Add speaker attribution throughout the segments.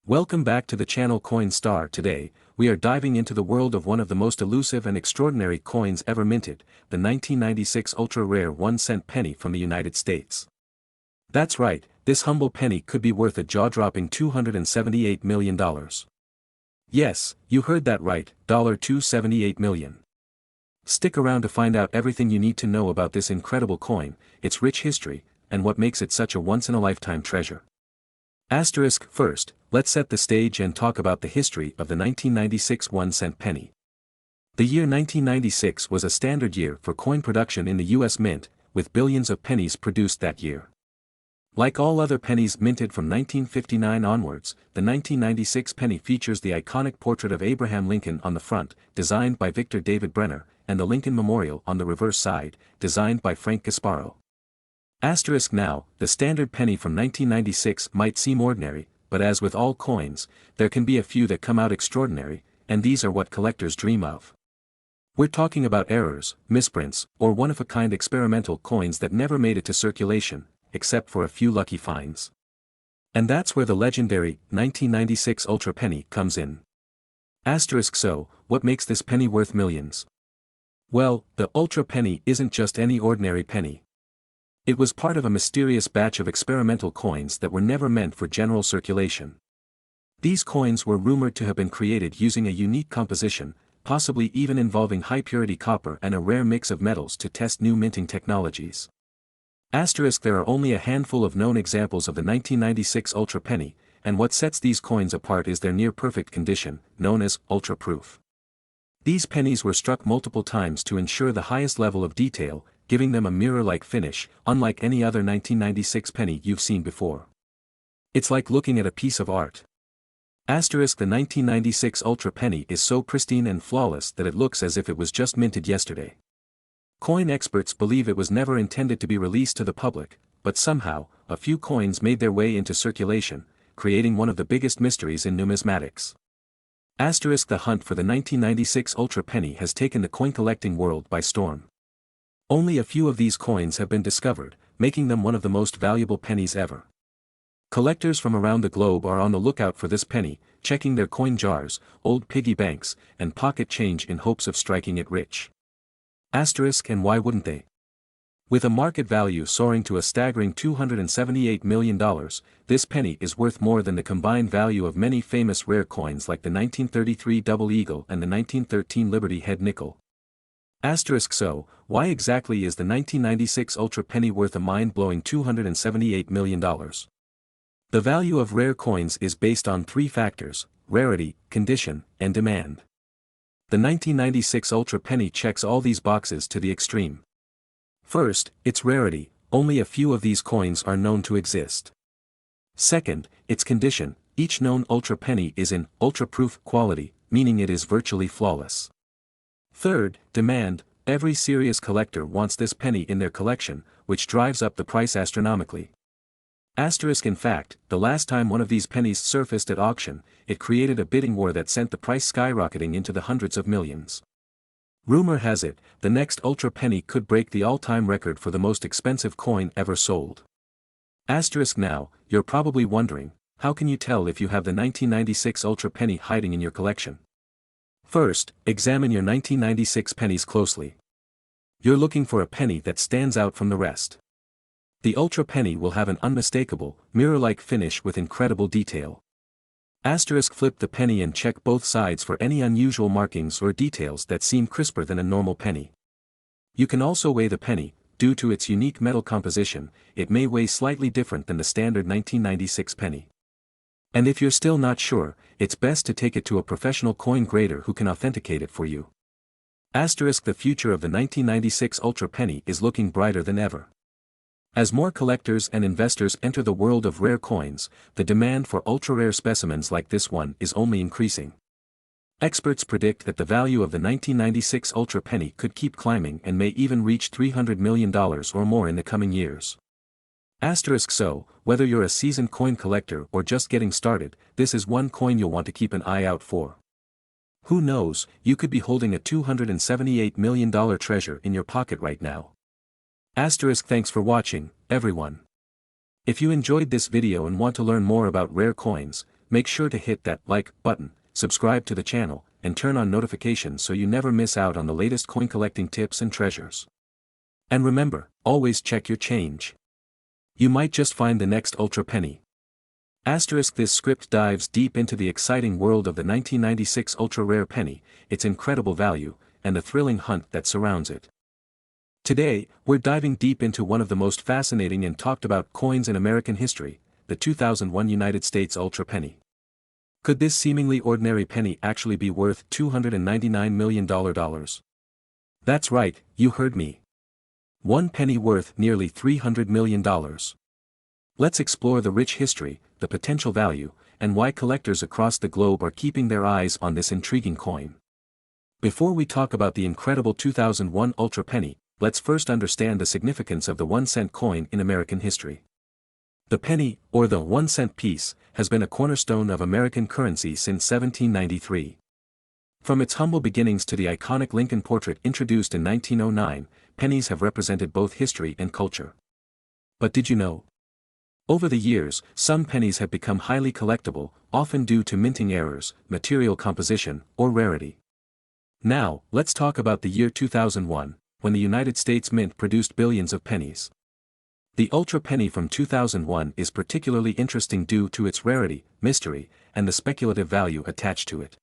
Speaker 1: Welcome back to the channel Coin Star. Today, we are diving into the world of one of the most elusive and extraordinary coins ever minted, the 1996 ultra-rare 1-cent penny from the United States. That's right, this humble penny could be worth a jaw-dropping $278 million. Yes, you heard that right, $278 million. Stick around to find out everything you need to know about this incredible coin, its rich history, and what makes it such a once-in-a-lifetime treasure. First, let's set the stage and talk about the history of the 1996 1-cent penny. The year 1996 was a standard year for coin production in the U.S. Mint, with billions of pennies produced that year. Like all other pennies minted from 1959 onwards, the 1996 penny features the iconic portrait of Abraham Lincoln on the front, designed by Victor David Brenner, and the Lincoln Memorial on the reverse side, designed by Frank Gasparo. Now, the standard penny from 1996 might seem ordinary, but as with all coins, there can be a few that come out extraordinary, and these are what collectors dream of. We're talking about errors, misprints, or one-of-a-kind experimental coins that never made it to circulation, except for a few lucky finds. And that's where the legendary 1996 Ultra Penny comes in. So, what makes this penny worth millions? Well, the Ultra Penny isn't just any ordinary penny. It was part of a mysterious batch of experimental coins that were never meant for general circulation. These coins were rumored to have been created using a unique composition, possibly even involving high-purity copper and a rare mix of metals to test new minting technologies. There are only a handful of known examples of the 1996 Ultra Penny, and what sets these coins apart is their near-perfect condition, known as ultra-proof. These pennies were struck multiple times to ensure the highest level of detail, giving them a mirror-like finish, unlike any other 1996 penny you've seen before. It's like looking at a piece of art. The 1996 Ultra Penny is so pristine and flawless that it looks as if it was just minted yesterday. Coin experts believe it was never intended to be released to the public, but somehow, a few coins made their way into circulation, creating one of the biggest mysteries in numismatics. The hunt for the 1996 Ultra Penny has taken the coin-collecting world by storm. Only a few of these coins have been discovered, making them one of the most valuable pennies ever. Collectors from around the globe are on the lookout for this penny, checking their coin jars, old piggy banks, and pocket change in hopes of striking it rich. And why wouldn't they? With a market value soaring to a staggering $278 million, this penny is worth more than the combined value of many famous rare coins like the 1933 Double Eagle and the 1913 Liberty Head Nickel. So, why exactly is the 1996 Ultra Penny worth a mind-blowing $278 million? The value of rare coins is based on three factors: rarity, condition, and demand. The 1996 Ultra Penny checks all these boxes to the extreme. First, its rarity, only a few of these coins are known to exist. Second, its condition, each known Ultra Penny is in ultra-proof quality, meaning it is virtually flawless. Third, demand, every serious collector wants this penny in their collection, which drives up the price astronomically. In fact, the last time one of these pennies surfaced at auction, it created a bidding war that sent the price skyrocketing into the hundreds of millions. Rumor has it, the next Ultra Penny could break the all-time record for the most expensive coin ever sold. Now, you're probably wondering, how can you tell if you have the 1996 Ultra Penny hiding in your collection? First, examine your 1996 pennies closely. You're looking for a penny that stands out from the rest. The Ultra Penny will have an unmistakable, mirror-like finish with incredible detail. Flip the penny and check both sides for any unusual markings or details that seem crisper than a normal penny. You can also weigh the penny. Due to its unique metal composition, it may weigh slightly different than the standard 1996 penny. And if you're still not sure, it's best to take it to a professional coin grader who can authenticate it for you. The future of the 1996 Ultra Penny is looking brighter than ever. As more collectors and investors enter the world of rare coins, the demand for ultra-rare specimens like this one is only increasing. Experts predict that the value of the 1996 Ultra Penny could keep climbing and may even reach $300 million or more in the coming years. So, whether you're a seasoned coin collector or just getting started, this is one coin you'll want to keep an eye out for. Who knows, you could be holding a $278 million treasure in your pocket right now. Thanks for watching, everyone. If you enjoyed this video and want to learn more about rare coins, make sure to hit that like button, subscribe to the channel, and turn on notifications so you never miss out on the latest coin collecting tips and treasures. And remember, always check your change. You might just find the next ultra penny. Asterisk. This script dives deep into the exciting world of the 1996 ultra-rare penny, its incredible value, and the thrilling hunt that surrounds it. Today, we're diving deep into one of the most fascinating and talked about coins in American history, the 2001 United States ultra penny. Could this seemingly ordinary penny actually be worth $299 million? That's right, you heard me. One penny worth nearly $300 million. Let's explore the rich history, the potential value, and why collectors across the globe are keeping their eyes on this intriguing coin. Before we talk about the incredible 2001 ultra penny, let's first understand the significance of the 1-cent coin in American history. The penny, or the 1-cent piece, has been a cornerstone of American currency since 1793. From its humble beginnings to the iconic Lincoln portrait introduced in 1909, pennies have represented both history and culture. But did you know? Over the years, some pennies have become highly collectible, often due to minting errors, material composition, or rarity. Now, let's talk about the year 2001, when the United States Mint produced billions of pennies. The ultra penny from 2001 is particularly interesting due to its rarity, mystery, and the speculative value attached to it.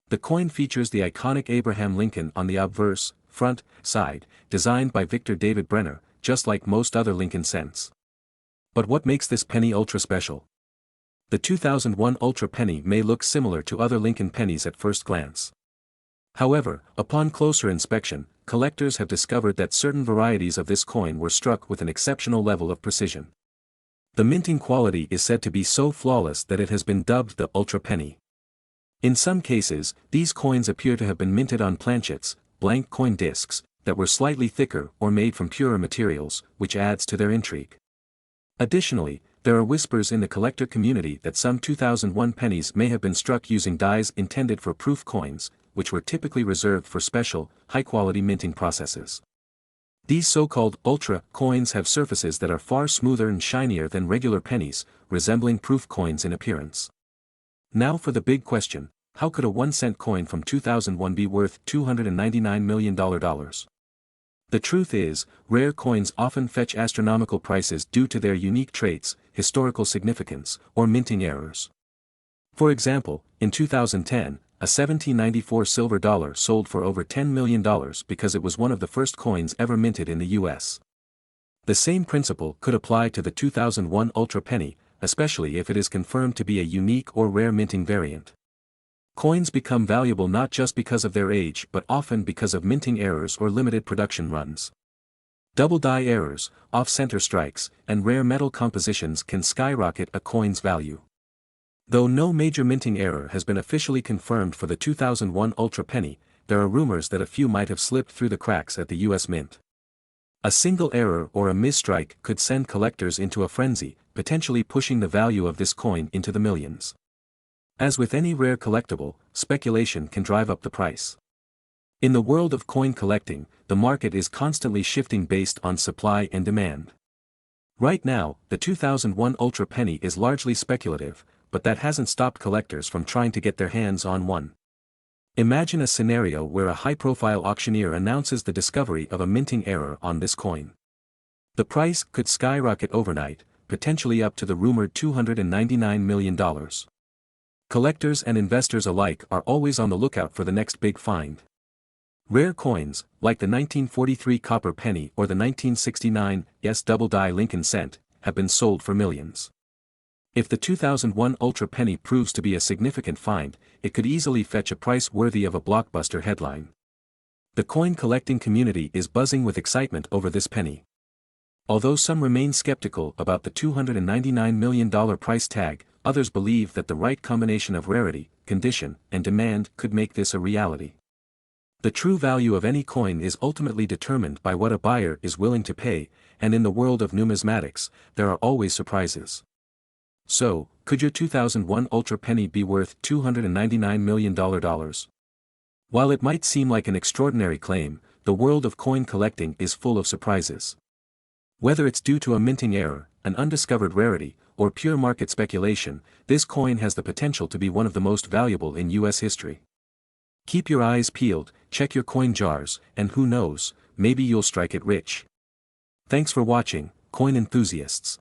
Speaker 1: The coin features the iconic Abraham Lincoln on the obverse, front, side, designed by Victor David Brenner, just like most other Lincoln cents. But what makes this penny ultra special? The 2001 ultra penny may look similar to other Lincoln pennies at first glance. However, upon closer inspection, collectors have discovered that certain varieties of this coin were struck with an exceptional level of precision. The minting quality is said to be so flawless that it has been dubbed the ultra penny. In some cases, these coins appear to have been minted on planchets, blank coin discs, that were slightly thicker or made from purer materials, which adds to their intrigue. Additionally, there are whispers in the collector community that some 2001 pennies may have been struck using dies intended for proof coins, which were typically reserved for special, high-quality minting processes. These so-called ultra coins have surfaces that are far smoother and shinier than regular pennies, resembling proof coins in appearance. Now for the big question, how could a 1-cent coin from 2001 be worth $299 million? The truth is, rare coins often fetch astronomical prices due to their unique traits, historical significance, or minting errors. For example, in 2010, a 1794 silver dollar sold for over $10 million because it was one of the first coins ever minted in the U.S. The same principle could apply to the 2001 ultra penny, especially if it is confirmed to be a unique or rare minting variant. Coins become valuable not just because of their age but often because of minting errors or limited production runs. Double die errors, off-center strikes, and rare metal compositions can skyrocket a coin's value. Though no major minting error has been officially confirmed for the 2001 ultra penny, there are rumors that a few might have slipped through the cracks at the U.S. Mint. A single error or a misstrike could send collectors into a frenzy, potentially pushing the value of this coin into the millions. As with any rare collectible, speculation can drive up the price. In the world of coin collecting, the market is constantly shifting based on supply and demand. Right now, the 2001 ultra penny is largely speculative, but that hasn't stopped collectors from trying to get their hands on one. Imagine a scenario where a high-profile auctioneer announces the discovery of a minting error on this coin. The price could skyrocket overnight, potentially up to the rumored $299 million. Collectors and investors alike are always on the lookout for the next big find. Rare coins, like the 1943 copper penny or the 1969 double-die Lincoln cent, have been sold for millions. If the 2001 ultra penny proves to be a significant find, it could easily fetch a price worthy of a blockbuster headline. The coin collecting community is buzzing with excitement over this penny. Although some remain skeptical about the $299 million price tag, others believe that the right combination of rarity, condition, and demand could make this a reality. The true value of any coin is ultimately determined by what a buyer is willing to pay, and in the world of numismatics, there are always surprises. So, could your 2001 ultra penny be worth $299 million? While it might seem like an extraordinary claim, the world of coin collecting is full of surprises. Whether it's due to a minting error, an undiscovered rarity, or pure market speculation, this coin has the potential to be one of the most valuable in US history. Keep your eyes peeled, check your coin jars, and who knows, maybe you'll strike it rich. Thanks for watching, coin enthusiasts.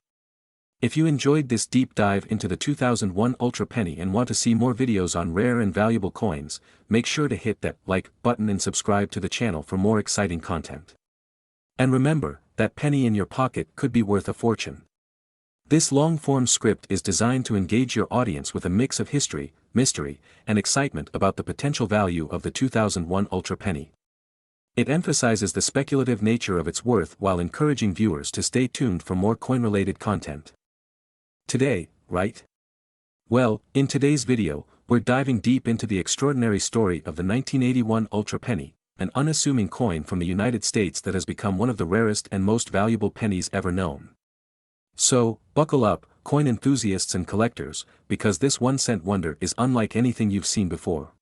Speaker 1: If you enjoyed this deep dive into the 2001 Ultra Penny and want to see more videos on rare and valuable coins, make sure to hit that like button and subscribe to the channel for more exciting content. And remember, that penny in your pocket could be worth a fortune. This long-form script is designed to engage your audience with a mix of history, mystery, and excitement about the potential value of the 2001 Ultra Penny. It emphasizes the speculative nature of its worth while encouraging viewers to stay tuned for more coin-related content. Today, right? Well, in today's video, we're diving deep into the extraordinary story of the 1981 Ultra Penny, an unassuming coin from the United States that has become one of the rarest and most valuable pennies ever known. So, buckle up, coin enthusiasts and collectors, because this 1-cent wonder is unlike anything you've seen before.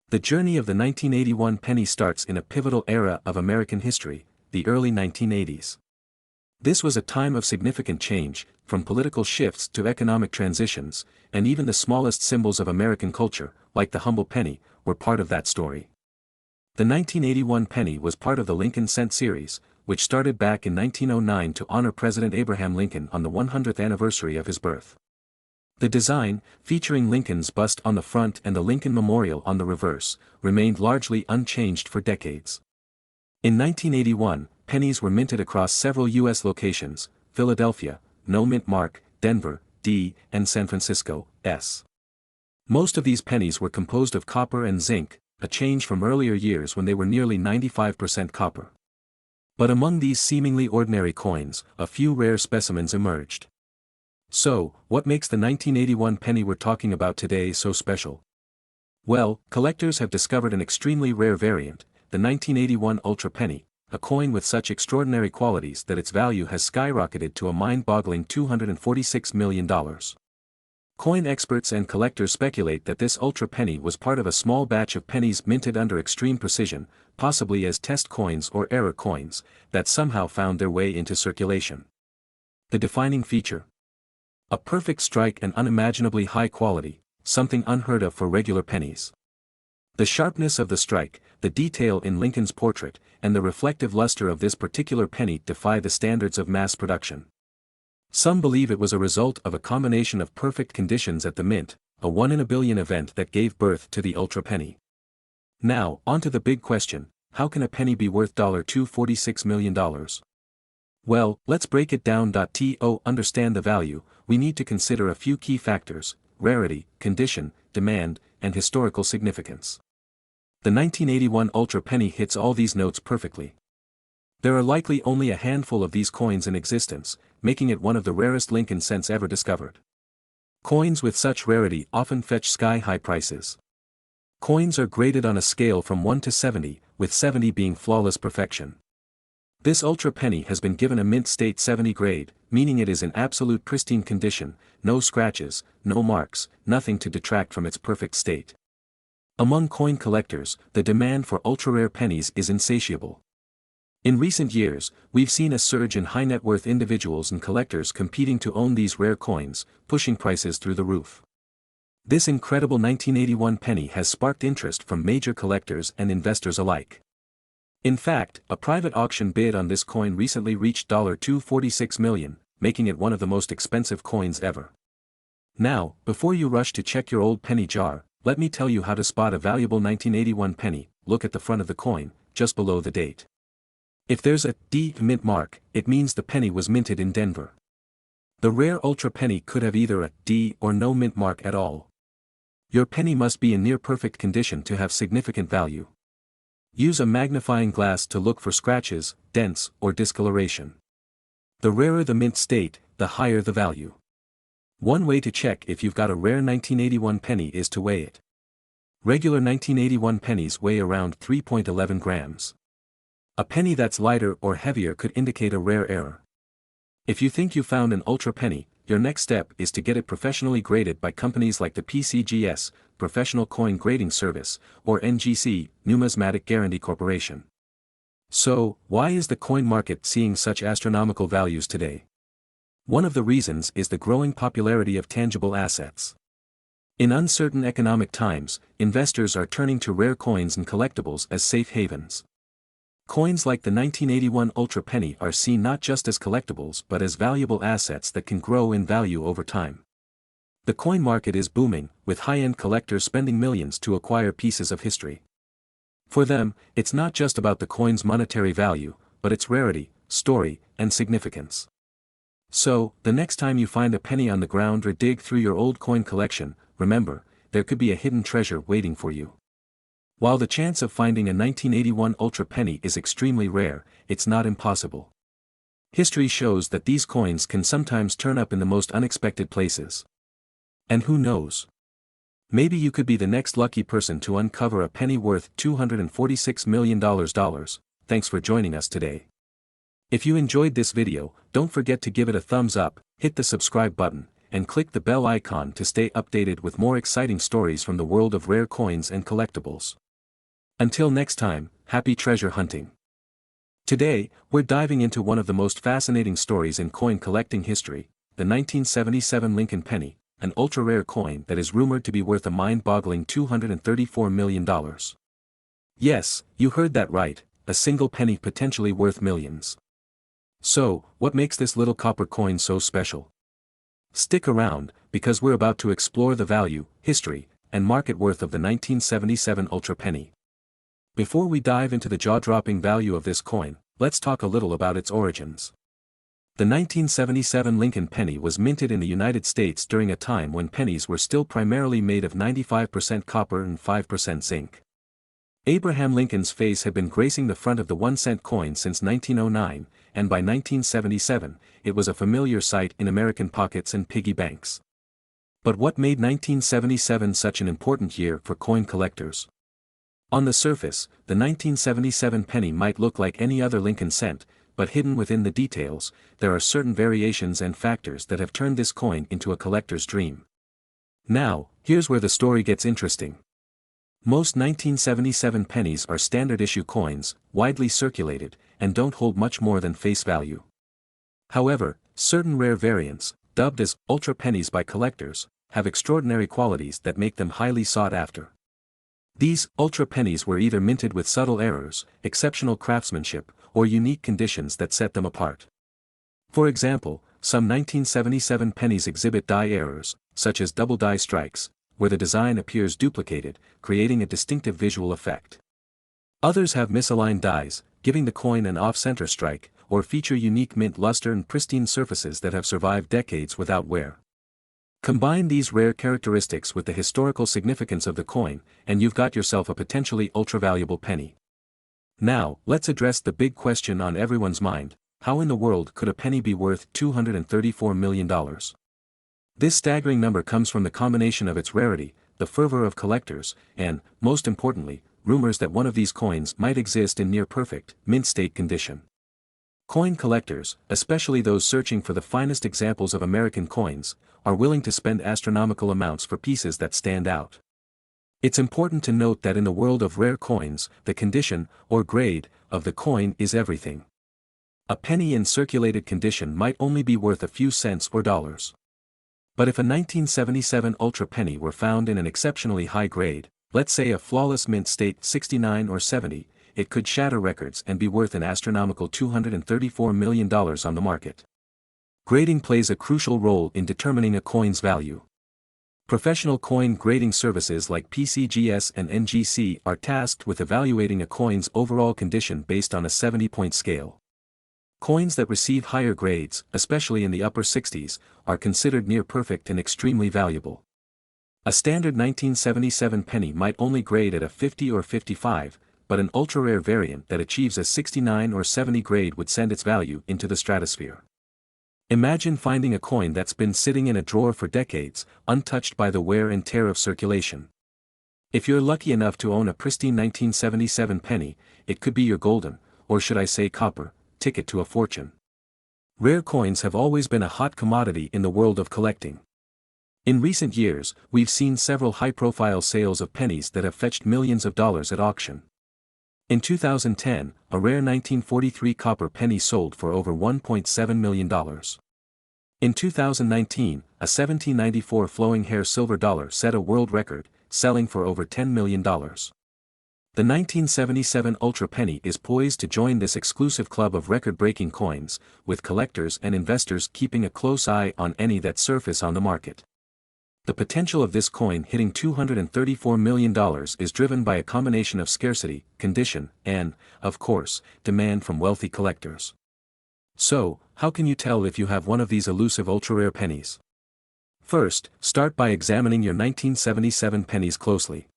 Speaker 1: The journey of the 1981 penny starts in a pivotal era of American history, the early 1980s. This was a time of significant change, from political shifts to economic transitions, and even the smallest symbols of American culture, like the humble penny, were part of that story. The 1981 penny was part of the Lincoln Cent series, which started back in 1909 to honor President Abraham Lincoln on the 100th anniversary of his birth. The design, featuring Lincoln's bust on the front and the Lincoln Memorial on the reverse, remained largely unchanged for decades. In 1981, pennies were minted across several U.S. locations: Philadelphia, no mint mark, Denver, D, and San Francisco, S. Most of these pennies were composed of copper and zinc, a change from earlier years when they were nearly 95% copper. But among these seemingly ordinary coins, a few rare specimens emerged. So, what makes the 1981 penny we're talking about today so special? Well, collectors have discovered an extremely rare variant, the 1981 Ultra Penny, a coin with such extraordinary qualities that its value has skyrocketed to a mind-boggling $246 million. Coin experts and collectors speculate that this Ultra Penny was part of a small batch of pennies minted under extreme precision, possibly as test coins or error coins, that somehow found their way into circulation. The defining feature: a perfect strike and unimaginably high quality, something unheard of for regular pennies. The sharpness of the strike, the detail in Lincoln's portrait, and the reflective luster of this particular penny defy the standards of mass production. Some believe it was a result of a combination of perfect conditions at the mint, a 1 in a billion event that gave birth to the Ultra Penny. Now, onto the big question: how can a penny be worth $246 million? Well, let's break it down. To understand the value, we need to consider a few key factors: rarity, condition, demand, and historical significance. The 1981 Ultra Penny hits all these notes perfectly. There are likely only a handful of these coins in existence, making it one of the rarest Lincoln cents ever discovered. Coins with such rarity often fetch sky-high prices. Coins are graded on a scale from 1 to 70, with 70 being flawless perfection. This Ultra Penny has been given a mint state 70 grade, meaning it is in absolute pristine condition, no scratches, no marks, nothing to detract from its perfect state. Among coin collectors, the demand for ultra-rare pennies is insatiable. In recent years, we've seen a surge in high-net-worth individuals and collectors competing to own these rare coins, pushing prices through the roof. This incredible 1981 penny has sparked interest from major collectors and investors alike. In fact, a private auction bid on this coin recently reached $246 million, making it one of the most expensive coins ever. Now, before you rush to check your old penny jar, let me tell you how to spot a valuable 1981 penny. Look at the front of the coin, just below the date. If there's a D mint mark, it means the penny was minted in Denver. The rare Ultra Penny could have either a D or no mint mark at all. Your penny must be in near-perfect condition to have significant value. Use a magnifying glass to look for scratches, dents, or discoloration. The rarer the mint state, the higher the value. One way to check if you've got a rare 1981 penny is to weigh it. Regular 1981 pennies weigh around 3.11 grams. A penny that's lighter or heavier could indicate a rare error. If you think you found an Ultra Penny, your next step is to get it professionally graded by companies like the PCGS, Professional Coin Grading Service, or NGC, Numismatic Guarantee Corporation. So, why is the coin market seeing such astronomical values today? One of the reasons is the growing popularity of tangible assets. In uncertain economic times, investors are turning to rare coins and collectibles as safe havens. Coins like the 1981 Ultra Penny are seen not just as collectibles but as valuable assets that can grow in value over time. The coin market is booming, with high-end collectors spending millions to acquire pieces of history. For them, it's not just about the coin's monetary value, but its rarity, story, and significance. So, the next time you find a penny on the ground or dig through your old coin collection, remember, there could be a hidden treasure waiting for you. While the chance of finding a 1981 Ultra Penny is extremely rare, it's not impossible. History shows that these coins can sometimes turn up in the most unexpected places. And who knows? Maybe you could be the next lucky person to uncover a penny worth $246 million. Thanks for joining us today. If you enjoyed this video, don't forget to give it a thumbs up, hit the subscribe button, and click the bell icon to stay updated with more exciting stories from the world of rare coins and collectibles. Until next time, happy treasure hunting. Today, we're diving into one of the most fascinating stories in coin collecting history, the 1977 Lincoln Penny, an ultra-rare coin that is rumored to be worth a mind-boggling $234 million. Yes, you heard that right, a single penny potentially worth millions. So, what makes this little copper coin so special? Stick around, because we're about to explore the value, history, and market worth of the 1977 Ultra Penny. Before we dive into the jaw-dropping value of this coin, let's talk a little about its origins. The 1977 Lincoln Penny was minted in the United States during a time when pennies were still primarily made of 95% copper and 5% zinc. Abraham Lincoln's face had been gracing the front of the 1-cent coin since 1909, and by 1977, it was a familiar sight in American pockets and piggy banks. But what made 1977 such an important year for coin collectors? On the surface, the 1977 penny might look like any other Lincoln cent, but hidden within the details, there are certain variations and factors that have turned this coin into a collector's dream. Now, here's where the story gets interesting. Most 1977 pennies are standard issue coins, widely circulated, and don't hold much more than face value. However, certain rare variants, dubbed as ultra pennies by collectors, have extraordinary qualities that make them highly sought after. These ultra pennies were either minted with subtle errors, exceptional craftsmanship, or unique conditions that set them apart. For example, some 1977 pennies exhibit die errors, such as double die strikes, where the design appears duplicated, creating a distinctive visual effect. Others have misaligned dies, giving the coin an off-center strike, or feature unique mint luster and pristine surfaces that have survived decades without wear. Combine these rare characteristics with the historical significance of the coin, and you've got yourself a potentially ultra-valuable penny. Now, let's address the big question on everyone's mind: how in the world could a penny be worth $234 million? This staggering number comes from the combination of its rarity, the fervor of collectors, and, most importantly, rumors that one of these coins might exist in near-perfect, mint-state condition. Coin collectors, especially those searching for the finest examples of American coins, are willing to spend astronomical amounts for pieces that stand out. It's important to note that in the world of rare coins, the condition, or grade, of the coin is everything. A penny in circulated condition might only be worth a few cents or dollars. But if a 1977 Ultra Penny were found in an exceptionally high grade, let's say a flawless mint state 69 or 70, it could shatter records and be worth an astronomical $234 million on the market. Grading plays a crucial role in determining a coin's value. Professional coin grading services like PCGS and NGC are tasked with evaluating a coin's overall condition based on a 70-point scale. Coins that receive higher grades, especially in the upper 60s, are considered near perfect and extremely valuable. A standard 1977 penny might only grade at a 50 or 55, but an ultra-rare variant that achieves a 69 or 70 grade would send its value into the stratosphere. Imagine finding a coin that's been sitting in a drawer for decades, untouched by the wear and tear of circulation. If you're lucky enough to own a pristine 1977 penny, it could be your golden, or should I say copper, ticket to a fortune. Rare coins have always been a hot commodity in the world of collecting. In recent years, we've seen several high-profile sales of pennies that have fetched millions of dollars at auction. In 2010, a rare 1943 copper penny sold for over $1.7 million. In 2019, a 1794 flowing hair silver dollar set a world record, selling for over $10 million. The 1977 Ultra Penny is poised to join this exclusive club of record-breaking coins, with collectors and investors keeping a close eye on any that surface on the market. The potential of this coin hitting $234 million is driven by a combination of scarcity, condition, and, of course, demand from wealthy collectors. So, how can you tell if you have one of these elusive ultra-rare pennies? First, start by examining your 1977 pennies closely.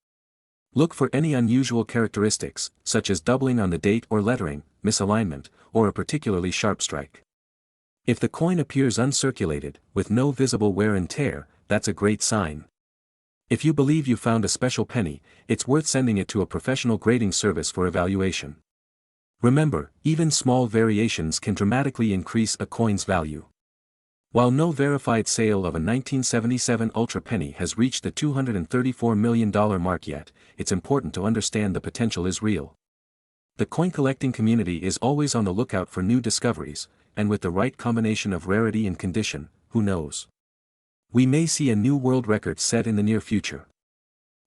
Speaker 1: Look for any unusual characteristics, such as doubling on the date or lettering, misalignment, or a particularly sharp strike. If the coin appears uncirculated, with no visible wear and tear, that's a great sign. If you believe you found a special penny, it's worth sending it to a professional grading service for evaluation. Remember, even small variations can dramatically increase a coin's value. While no verified sale of a 1977 Ultra Penny has reached the $234 million mark yet, it's important to understand the potential is real. The coin collecting community is always on the lookout for new discoveries, and with the right combination of rarity and condition, who knows? We may see a new world record set in the near future.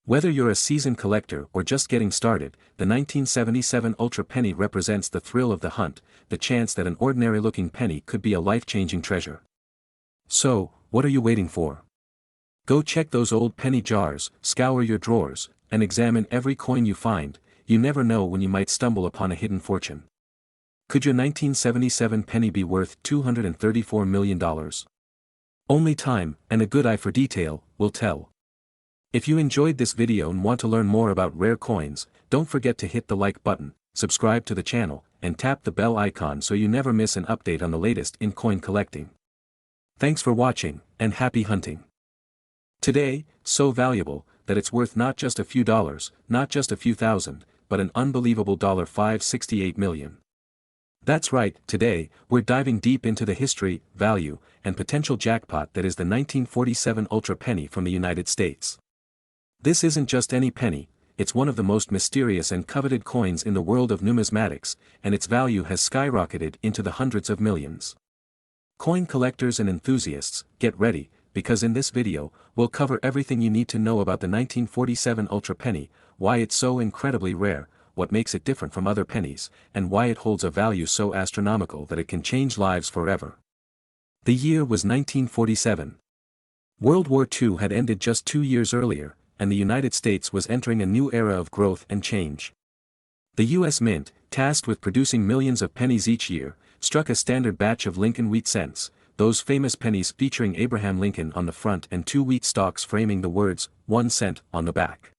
Speaker 1: Whether you're a seasoned collector or just getting started, the 1977 Ultra Penny represents the thrill of the hunt, the chance that an ordinary-looking penny could be a life-changing treasure. So, what are you waiting for? Go check those old penny jars, scour your drawers, and examine every coin you find. You never know when you might stumble upon a hidden fortune. Could your 1977 penny be worth $234 million? Only time, and a good eye for detail, will tell. If you enjoyed this video and want to learn more about rare coins, don't forget to hit the like button, subscribe to the channel, and tap the bell icon so you never miss an update on the latest in coin collecting. Thanks for watching, and happy hunting. Today, so valuable, that it's worth not just a few dollars, not just a few thousand, but an unbelievable $568 million. That's right, today, we're diving deep into the history, value, and potential jackpot that is the 1947 Ultra Penny from the United States. This isn't just any penny, it's one of the most mysterious and coveted coins in the world of numismatics, and its value has skyrocketed into the hundreds of millions. Coin collectors and enthusiasts, get ready, because in this video, we'll cover everything you need to know about the 1947 Ultra Penny, why it's so incredibly rare, what makes it different from other pennies, and why it holds a value so astronomical that it can change lives forever. The year was 1947. World War II had ended just 2 years earlier, and the United States was entering a new era of growth and change. The U.S. Mint, tasked with producing millions of pennies each year, struck a standard batch of Lincoln wheat cents, those famous pennies featuring Abraham Lincoln on the front and 2 wheat stalks framing the words, 1 cent, on the back.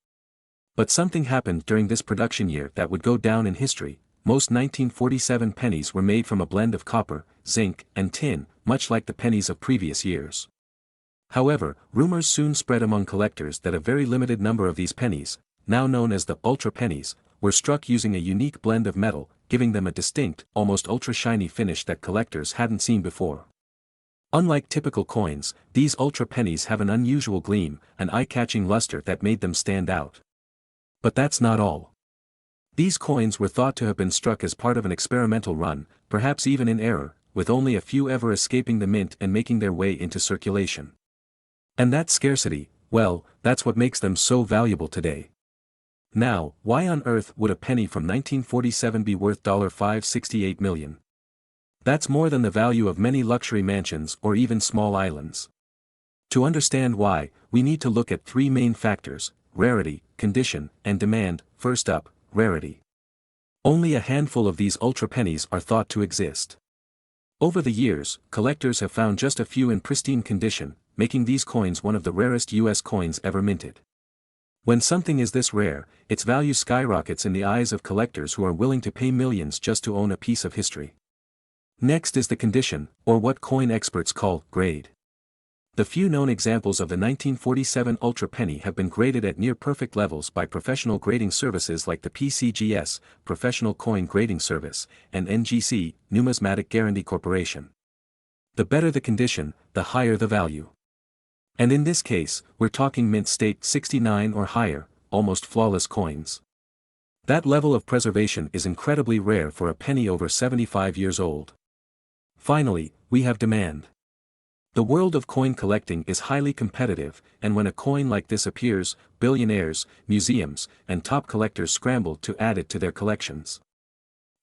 Speaker 1: But something happened during this production year that would go down in history. Most 1947 pennies were made from a blend of copper, zinc, and tin, much like the pennies of previous years. However, rumors soon spread among collectors that a very limited number of these pennies, now known as the Ultra Pennies, were struck using a unique blend of metal, giving them a distinct, almost ultra-shiny finish that collectors hadn't seen before. Unlike typical coins, these Ultra Pennies have an unusual gleam, an eye-catching luster that made them stand out. But that's not all. These coins were thought to have been struck as part of an experimental run, perhaps even in error, with only a few ever escaping the mint and making their way into circulation. And that scarcity, well, that's what makes them so valuable today. Now, why on earth would a penny from 1947 be worth $568 million? That's more than the value of many luxury mansions or even small islands. To understand why, we need to look at 3 main factors: rarity, condition, and demand. First up, rarity. Only a handful of these ultra pennies are thought to exist. Over the years, collectors have found just a few in pristine condition, making these coins one of the rarest U.S. coins ever minted. When something is this rare, its value skyrockets in the eyes of collectors who are willing to pay millions just to own a piece of history. Next is the condition, or what coin experts call grade. The few known examples of the 1947 Ultra Penny have been graded at near-perfect levels by professional grading services like the PCGS, Professional Coin Grading Service, and NGC, Numismatic Guarantee Corporation. The better the condition, the higher the value. And in this case, we're talking mint state 69 or higher, almost flawless coins. That level of preservation is incredibly rare for a penny over 75 years old. Finally, we have demand. The world of coin collecting is highly competitive, and when a coin like this appears, billionaires, museums, and top collectors scramble to add it to their collections.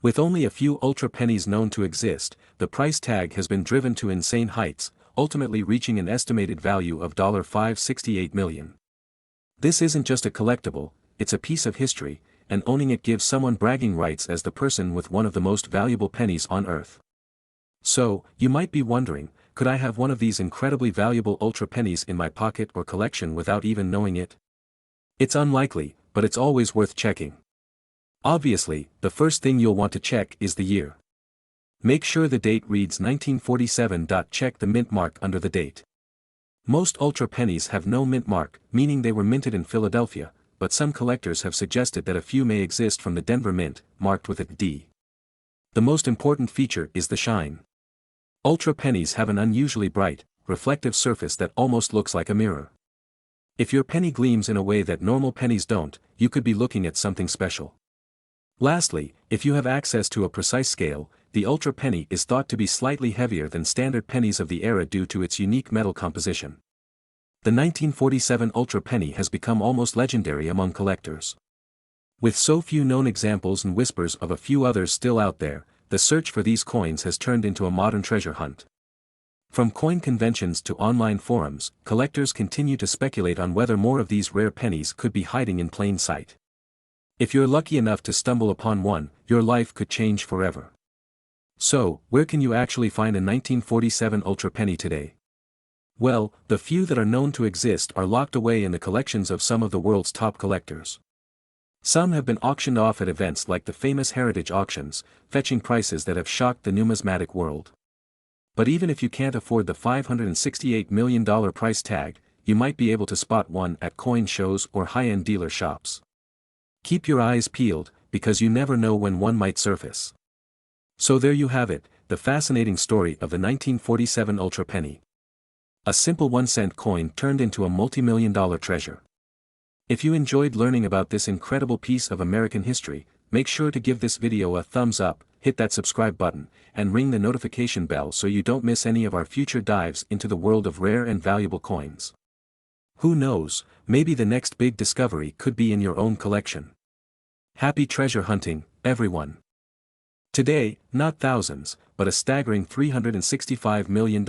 Speaker 1: With only a few ultra pennies known to exist, the price tag has been driven to insane heights, ultimately reaching an estimated value of $568 million. This isn't just a collectible, it's a piece of history, and owning it gives someone bragging rights as the person with one of the most valuable pennies on earth. So, you might be wondering, could I have one of these incredibly valuable ultra pennies in my pocket or collection without even knowing it? It's unlikely, but it's always worth checking. Obviously, the first thing you'll want to check is the year. Make sure the date reads 1947. Check the mint mark under the date. Most ultra pennies have no mint mark, meaning they were minted in Philadelphia, but some collectors have suggested that a few may exist from the Denver Mint, marked with a D. The most important feature is the shine. Ultra pennies have an unusually bright, reflective surface that almost looks like a mirror. If your penny gleams in a way that normal pennies don't, you could be looking at something special. Lastly, if you have access to a precise scale, the ultra penny is thought to be slightly heavier than standard pennies of the era due to its unique metal composition. The 1947 ultra penny has become almost legendary among collectors. With so few known examples and whispers of a few others still out there, the search for these coins has turned into a modern treasure hunt. From coin conventions to online forums, collectors continue to speculate on whether more of these rare pennies could be hiding in plain sight. If you're lucky enough to stumble upon one, your life could change forever. So, where can you actually find a 1947 ultra penny today? Well, the few that are known to exist are locked away in the collections of some of the world's top collectors. Some have been auctioned off at events like the famous heritage auctions, fetching prices that have shocked the numismatic world. But even if you can't afford the $568 million price tag, you might be able to spot one at coin shows or high-end dealer shops. Keep your eyes peeled, because you never know when one might surface. So there you have it, the fascinating story of the 1947 ultra penny. A simple 1-cent coin turned into a multi-million-dollar treasure. If you enjoyed learning about this incredible piece of American history, make sure to give this video a thumbs up, hit that subscribe button, and ring the notification bell so you don't miss any of our future dives into the world of rare and valuable coins. Who knows, maybe the next big discovery could be in your own collection. Happy treasure hunting, everyone. Today, not thousands, but a staggering $365 million.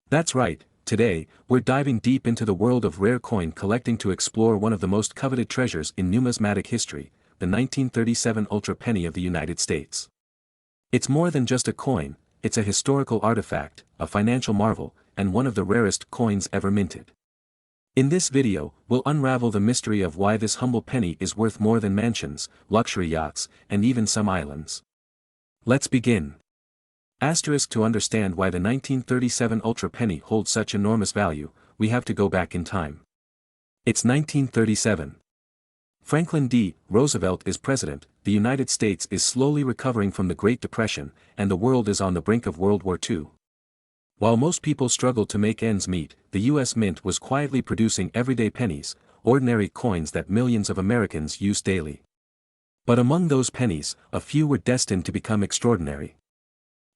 Speaker 1: That's right, today, we're diving deep into the world of rare coin collecting to explore one of the most coveted treasures in numismatic history, the 1937 ultra penny of the United States. It's more than just a coin, it's a historical artifact, a financial marvel, and one of the rarest coins ever minted. In this video, we'll unravel the mystery of why this humble penny is worth more than mansions, luxury yachts, and even some islands. Let's begin. To understand why the 1937 ultra penny holds such enormous value, we have to go back in time. It's 1937. Franklin D. Roosevelt is president, the United States is slowly recovering from the Great Depression, and the world is on the brink of World War II. While most people struggled to make ends meet, the U.S. Mint was quietly producing everyday pennies, ordinary coins that millions of Americans use daily. But among those pennies, a few were destined to become extraordinary.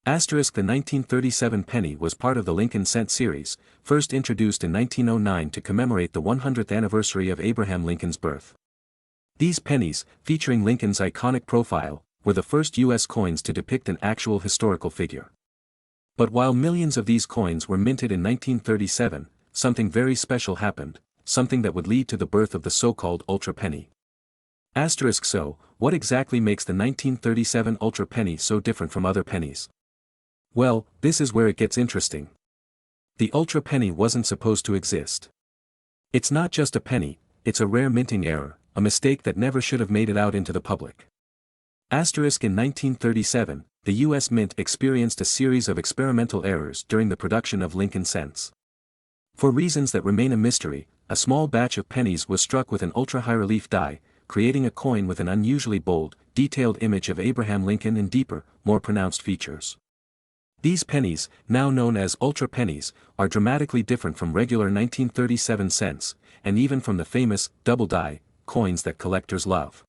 Speaker 1: The 1937 penny was part of the Lincoln Cent series, first introduced in 1909 to commemorate the 100th anniversary of Abraham Lincoln's birth. These pennies, featuring Lincoln's iconic profile, were the first U.S. coins to depict an actual historical figure. But while millions of these coins were minted in 1937, something very special happened, something that would lead to the birth of the so-called ultra penny. So, what exactly makes the 1937 ultra penny so different from other pennies? Well, this is where it gets interesting. The ultra penny wasn't supposed to exist. It's not just a penny, it's a rare minting error, a mistake that never should have made it out into the public. In 1937, the U.S. Mint experienced a series of experimental errors during the production of Lincoln cents. For reasons that remain a mystery, a small batch of pennies was struck with an ultra-high relief die, creating a coin with an unusually bold, detailed image of Abraham Lincoln and deeper, more pronounced features. These pennies, now known as ultra pennies, are dramatically different from regular 1937 cents, and even from the famous double die coins that collectors love.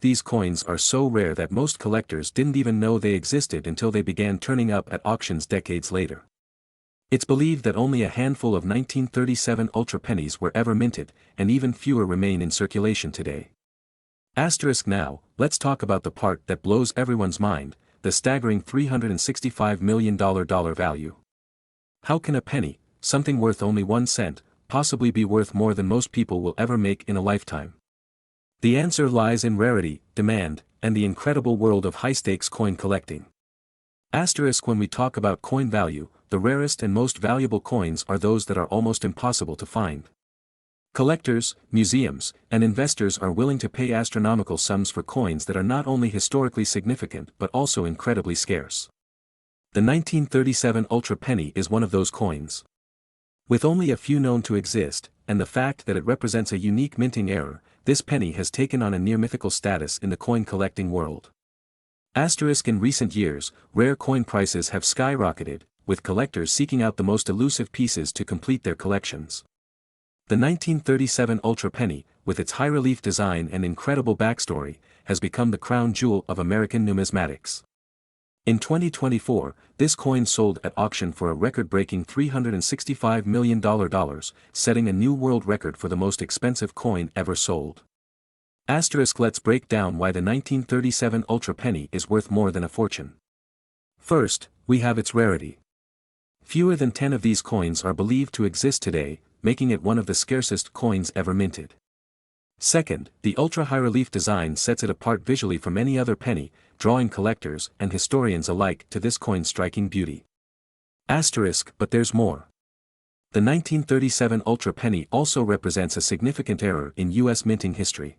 Speaker 1: These coins are so rare that most collectors didn't even know they existed until they began turning up at auctions decades later. It's believed that only a handful of 1937 ultra pennies were ever minted, and even fewer remain in circulation today. Asterisk now, let's talk about the part that blows everyone's mind, the staggering $365 million value. How can a penny, something worth only 1 cent, possibly be worth more than most people will ever make in a lifetime? The answer lies in rarity, demand, and the incredible world of high-stakes coin collecting. Asterisk when we talk about coin value, the rarest and most valuable coins are those that are almost impossible to find. Collectors, museums, and investors are willing to pay astronomical sums for coins that are not only historically significant but also incredibly scarce. The 1937 Ultra Penny is one of those coins. With only a few known to exist, and the fact that it represents a unique minting error, this penny has taken on a near-mythical status in the coin collecting world. Asterisk in recent years, rare coin prices have skyrocketed, with collectors seeking out the most elusive pieces to complete their collections. The 1937 Ultra Penny, with its high-relief design and incredible backstory, has become the crown jewel of American numismatics. In 2024, this coin sold at auction for a record-breaking $365 million, setting a new world record for the most expensive coin ever sold. Asterisk let's break down why the 1937 Ultra Penny is worth more than a fortune. First, we have its rarity. Fewer than 10 of these coins are believed to exist today, making it one of the scarcest coins ever minted. Second, the ultra-high relief design sets it apart visually from any other penny, drawing collectors and historians alike to this coin's striking beauty. Asterisk, but there's more. The 1937 Ultra Penny also represents a significant error in U.S. minting history.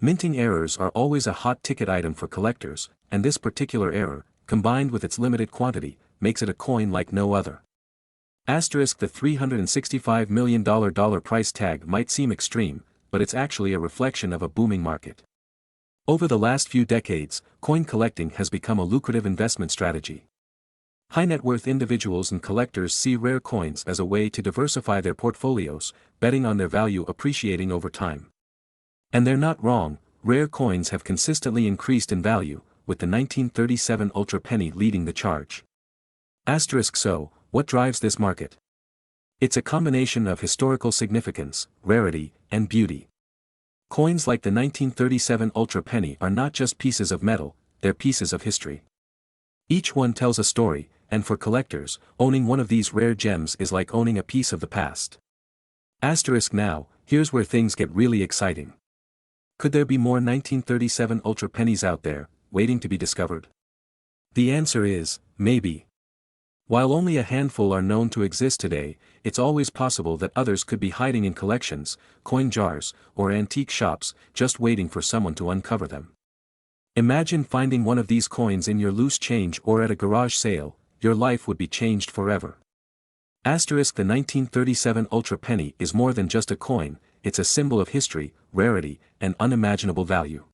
Speaker 1: Minting errors are always a hot-ticket item for collectors, and this particular error, combined with its limited quantity, makes it a coin like no other. Asterisk the $365 million price tag might seem extreme, but it's actually a reflection of a booming market. Over the last few decades, coin collecting has become a lucrative investment strategy. High-net-worth individuals and collectors see rare coins as a way to diversify their portfolios, betting on their value appreciating over time. And they're not wrong, rare coins have consistently increased in value, with the 1937 Ultra Penny leading the charge. Asterisk so, what drives this market? It's a combination of historical significance, rarity, and beauty. Coins like the 1937 Ultra Penny are not just pieces of metal, they're pieces of history. Each one tells a story, and for collectors, owning one of these rare gems is like owning a piece of the past. Asterisk now, here's where things get really exciting. Could there be more 1937 Ultra Pennies out there, waiting to be discovered? The answer is, maybe. While only a handful are known to exist today, it's always possible that others could be hiding in collections, coin jars, or antique shops, just waiting for someone to uncover them. Imagine finding one of these coins in your loose change or at a garage sale, your life would be changed forever. Asterisk the 1937 Ultra Penny is more than just a coin, it's a symbol of history, rarity, and unimaginable value.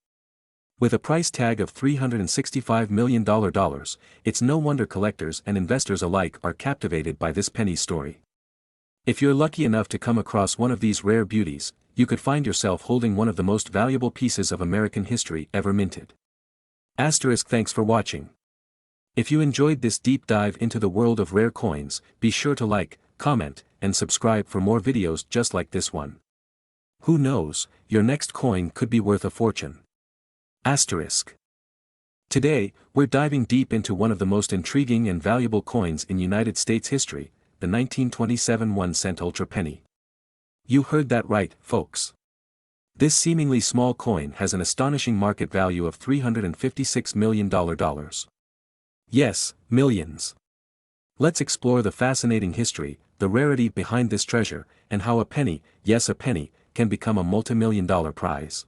Speaker 1: With a price tag of $365 million, it's no wonder collectors and investors alike are captivated by this penny story. If you're lucky enough to come across one of these rare beauties, you could find yourself holding one of the most valuable pieces of American history ever minted. Asterisk thanks for watching. If you enjoyed this deep dive into the world of rare coins, be sure to like, comment, and subscribe for more videos just like this one. Who knows, your next coin could be worth a fortune. Asterisk. Today, we're diving deep into one of the most intriguing and valuable coins in United States history, the 1927 1-cent Ultra Penny. You heard that right, folks. This seemingly small coin has an astonishing market value of $356 million. Yes, millions. Let's explore the fascinating history, the rarity behind this treasure, and how a penny, yes a penny, can become a multi-million-dollar prize.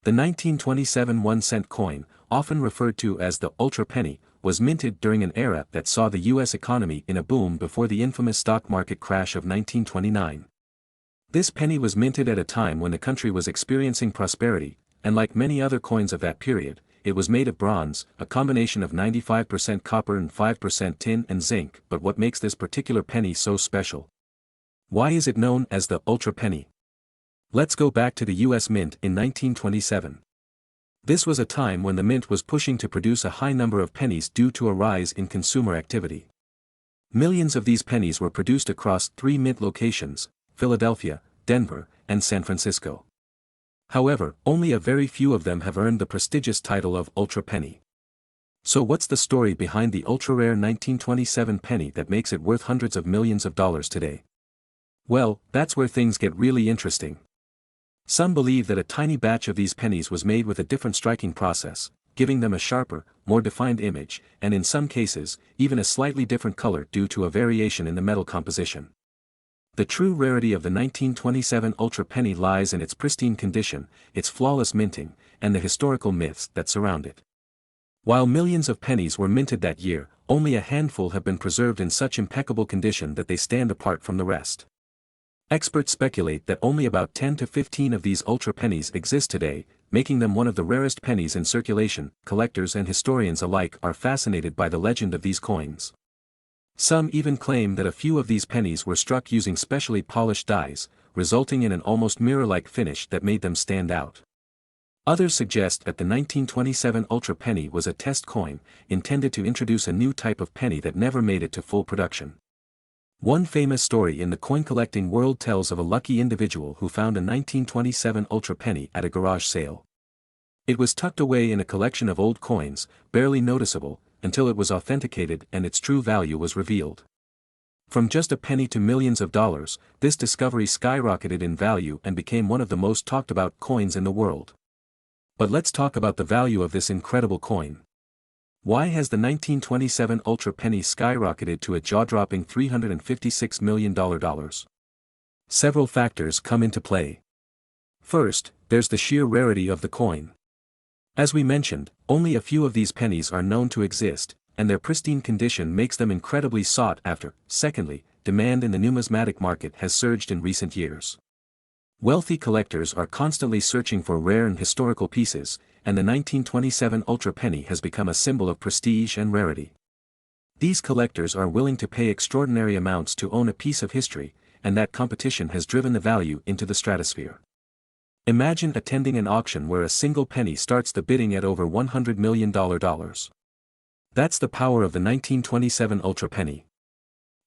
Speaker 1: The 1927 1-cent coin, often referred to as the Ultra Penny, was minted during an era that saw the U.S. economy in a boom before the infamous stock market crash of 1929. This penny was minted at a time when the country was experiencing prosperity, and like many other coins of that period, it was made of bronze, a combination of 95% copper and 5% tin and zinc. But what makes this particular penny so special? Why is it known as the Ultra Penny? Let's go back to the U.S. Mint in 1927. This was a time when the mint was pushing to produce a high number of pennies due to a rise in consumer activity. Millions of these pennies were produced across 3 mint locations: Philadelphia, Denver, and San Francisco. However, only a very few of them have earned the prestigious title of ultra penny. So what's the story behind the ultra-rare 1927 penny that makes it worth hundreds of millions of dollars today? Well, that's where things get really interesting. Some believe that a tiny batch of these pennies was made with a different striking process, giving them a sharper, more defined image, and in some cases, even a slightly different color due to a variation in the metal composition. The true rarity of the 1927 ultra penny lies in its pristine condition, its flawless minting, and the historical myths that surround it. While millions of pennies were minted that year, only a handful have been preserved in such impeccable condition that they stand apart from the rest. Experts speculate that only about 10 to 15 of these ultra pennies exist today, making them one of the rarest pennies in circulation. Collectors and historians alike are fascinated by the legend of these coins. Some even claim that a few of these pennies were struck using specially polished dies, resulting in an almost mirror-like finish that made them stand out. Others suggest that the 1927 ultra penny was a test coin, intended to introduce a new type of penny that never made it to full production. One famous story in the coin collecting world tells of a lucky individual who found a 1927 ultra penny at a garage sale. It was tucked away in a collection of old coins, barely noticeable, until it was authenticated and its true value was revealed. From just a penny to millions of dollars, this discovery skyrocketed in value and became one of the most talked about coins in the world. But let's talk about the value of this incredible coin. Why has the 1927 ultra penny skyrocketed to a jaw-dropping $356 million? Several factors come into play. First, there's the sheer rarity of the coin. As we mentioned, only a few of these pennies are known to exist, and their pristine condition makes them incredibly sought after. Secondly, demand in the numismatic market has surged in recent years. Wealthy collectors are constantly searching for rare and historical pieces, and the 1927 ultra penny has become a symbol of prestige and rarity. These collectors are willing to pay extraordinary amounts to own a piece of history, and that competition has driven the value into the stratosphere. Imagine attending an auction where a single penny starts the bidding at over $100 million. That's the power of the 1927 ultra penny.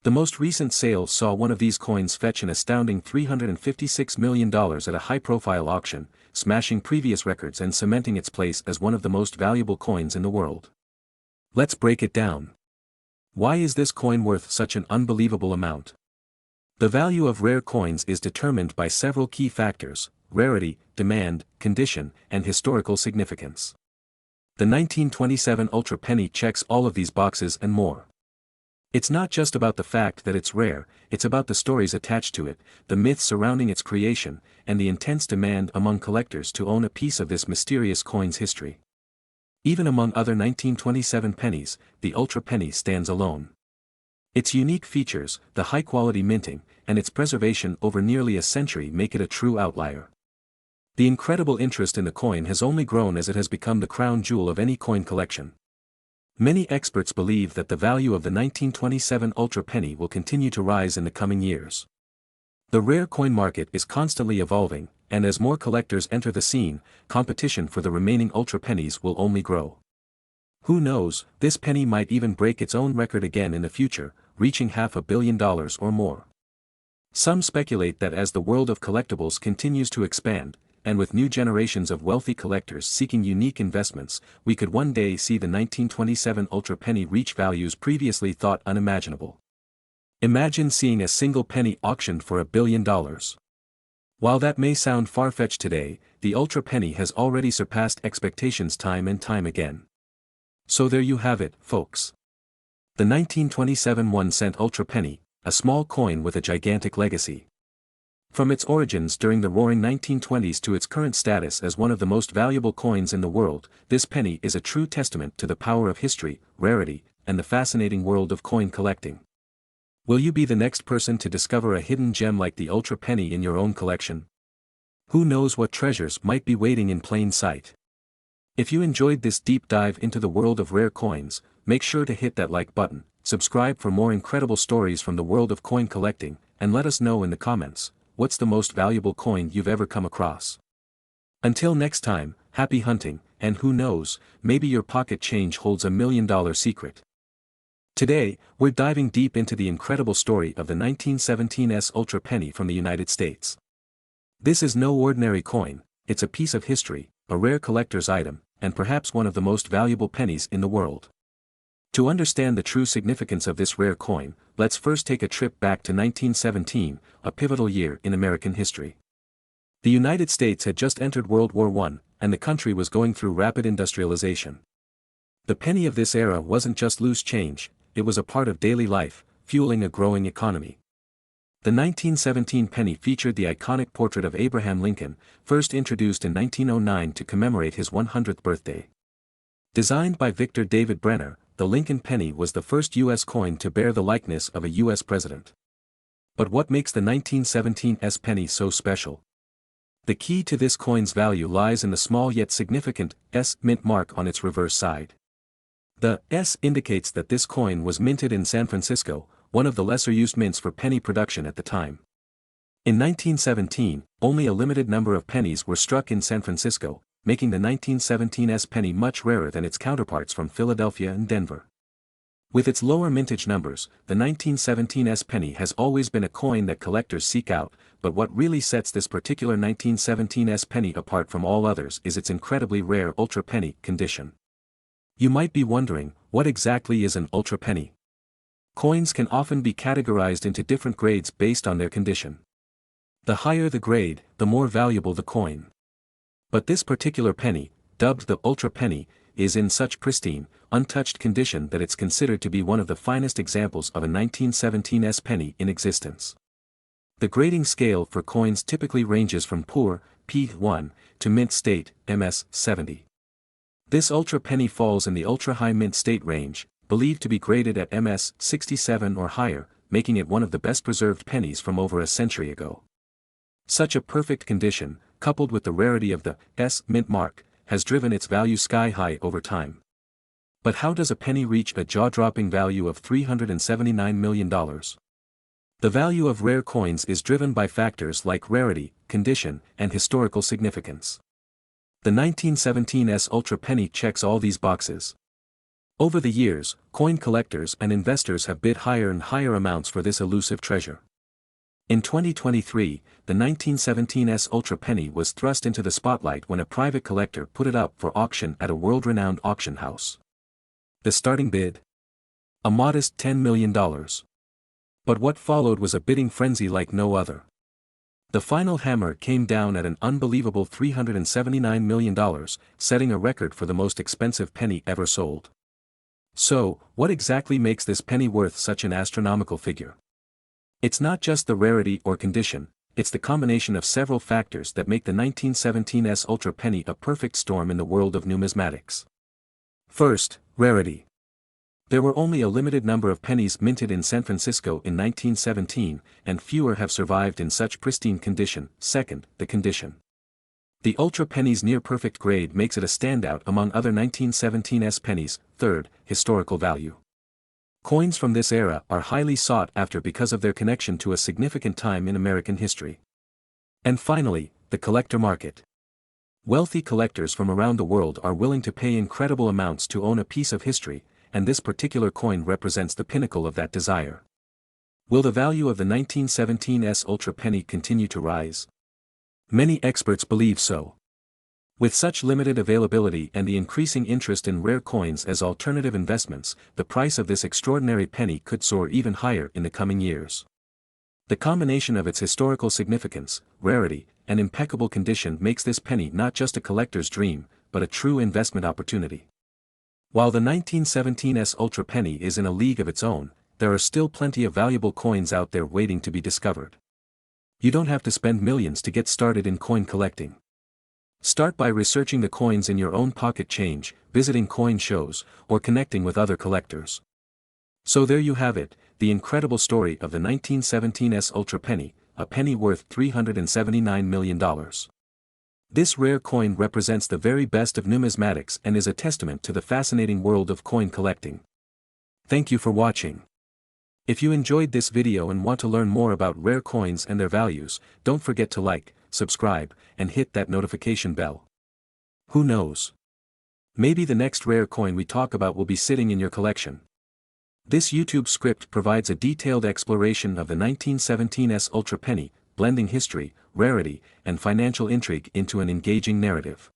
Speaker 1: The most recent sale saw one of these coins fetch an astounding $356 million at a high-profile auction, smashing previous records and cementing its place as one of the most valuable coins in the world. Let's break it down. Why is this coin worth such an unbelievable amount? The value of rare coins is determined by several key factors: rarity, demand, condition, and historical significance. The 1927 ultra penny checks all of these boxes and more. It's not just about the fact that it's rare, it's about the stories attached to it, the myths surrounding its creation, and the intense demand among collectors to own a piece of this mysterious coin's history. Even among other 1927 pennies, the ultra penny stands alone. Its unique features, the high-quality minting, and its preservation over nearly a century make it a true outlier. The incredible interest in the coin has only grown as it has become the crown jewel of any coin collection. Many experts believe that the value of the 1927 ultra penny will continue to rise in the coming years. The rare coin market is constantly evolving, and as more collectors enter the scene, competition for the remaining ultra pennies will only grow. Who knows, this penny might even break its own record again in the future, reaching $500 million or more. Some speculate that as the world of collectibles continues to expand, and with new generations of wealthy collectors seeking unique investments, we could one day see the 1927 ultra penny reach values previously thought unimaginable. Imagine seeing a single penny auctioned for $1 billion. While that may sound far-fetched today, the ultra penny has already surpassed expectations time and time again. So there you have it, folks. The 1927 1-cent ultra penny, a small coin with a gigantic legacy. From its origins during the roaring 1920s to its current status as one of the most valuable coins in the world, this penny is a true testament to the power of history, rarity, and the fascinating world of coin collecting. Will you be the next person to discover a hidden gem like the ultra penny in your own collection? Who knows what treasures might be waiting in plain sight? If you enjoyed this deep dive into the world of rare coins, make sure to hit that like button, subscribe for more incredible stories from the world of coin collecting, and let us know in the comments, what's the most valuable coin you've ever come across? Until next time, happy hunting, and who knows, maybe your pocket change holds $1 million secret. Today, we're diving deep into the incredible story of the 1917's Ultra Penny from the United States. This is no ordinary coin, it's a piece of history, a rare collector's item, and perhaps one of the most valuable pennies in the world. To understand the true significance of this rare coin, let's first take a trip back to 1917, a pivotal year in American history. The United States had just entered World War I, and the country was going through rapid industrialization. The penny of this era wasn't just loose change, it was a part of daily life, fueling a growing economy. The 1917 penny featured the iconic portrait of Abraham Lincoln, first introduced in 1909 to commemorate his 100th birthday. Designed by Victor David Brenner, the Lincoln penny was the first U.S. coin to bear the likeness of a U.S. president. But what makes the 1917's penny so special? The key to this coin's value lies in the small yet significant S mint mark on its reverse side. The S indicates that this coin was minted in San Francisco, one of the lesser-used mints for penny production at the time. In 1917, only a limited number of pennies were struck in San Francisco, making the 1917's penny much rarer than its counterparts from Philadelphia and Denver. With its lower mintage numbers, the 1917's penny has always been a coin that collectors seek out, but what really sets this particular 1917's penny apart from all others is its incredibly rare ultra penny condition. You might be wondering, what exactly is an ultra penny? Coins can often be categorized into different grades based on their condition. The higher the grade, the more valuable the coin. But this particular penny, dubbed the ultra penny, is in such pristine, untouched condition that it's considered to be one of the finest examples of a 1917's penny in existence. The grading scale for coins typically ranges from poor, P1, to mint state, MS70. This ultra penny falls in the ultra-high mint state range, believed to be graded at MS67 or higher, making it one of the best preserved pennies from over a century ago. Such a perfect condition, coupled with the rarity of the S mint mark, has driven its value sky-high over time. But how does a penny reach a jaw-dropping value of $379 million? The value of rare coins is driven by factors like rarity, condition, and historical significance. The 1917's ultra penny checks all these boxes. Over the years, coin collectors and investors have bid higher and higher amounts for this elusive treasure. In 2023, the 1917's ultra penny was thrust into the spotlight when a private collector put it up for auction at a world-renowned auction house. The starting bid? A modest $10 million. But what followed was a bidding frenzy like no other. The final hammer came down at an unbelievable $379 million, setting a record for the most expensive penny ever sold. So, what exactly makes this penny worth such an astronomical figure? It's not just the rarity or condition, it's the combination of several factors that make the 1917's ultra penny a perfect storm in the world of numismatics. First, rarity. There were only a limited number of pennies minted in San Francisco in 1917, and fewer have survived in such pristine condition. Second, the condition. The ultra penny's near-perfect grade makes it a standout among other 1917's pennies. Third, historical value. Coins from this era are highly sought after because of their connection to a significant time in American history. And finally, the collector market. Wealthy collectors from around the world are willing to pay incredible amounts to own a piece of history, and this particular coin represents the pinnacle of that desire. Will the value of the 1917's ultra penny continue to rise? Many experts believe so. With such limited availability and the increasing interest in rare coins as alternative investments, the price of this extraordinary penny could soar even higher in the coming years. The combination of its historical significance, rarity, and impeccable condition makes this penny not just a collector's dream, but a true investment opportunity. While the 1917's ultra penny is in a league of its own, there are still plenty of valuable coins out there waiting to be discovered. You don't have to spend millions to get started in coin collecting. Start by researching the coins in your own pocket change, visiting coin shows, or connecting with other collectors. So there you have it, the incredible story of the 1917's ultra penny, a penny worth $379 million. This rare coin represents the very best of numismatics and is a testament to the fascinating world of coin collecting. Thank you for watching. If you enjoyed this video and want to learn more about rare coins and their values, don't forget to like, subscribe, and hit that notification bell. Who knows? Maybe the next rare coin we talk about will be sitting in your collection. This YouTube script provides a detailed exploration of the 1917's Ultra Penny, blending history, rarity, and financial intrigue into an engaging narrative.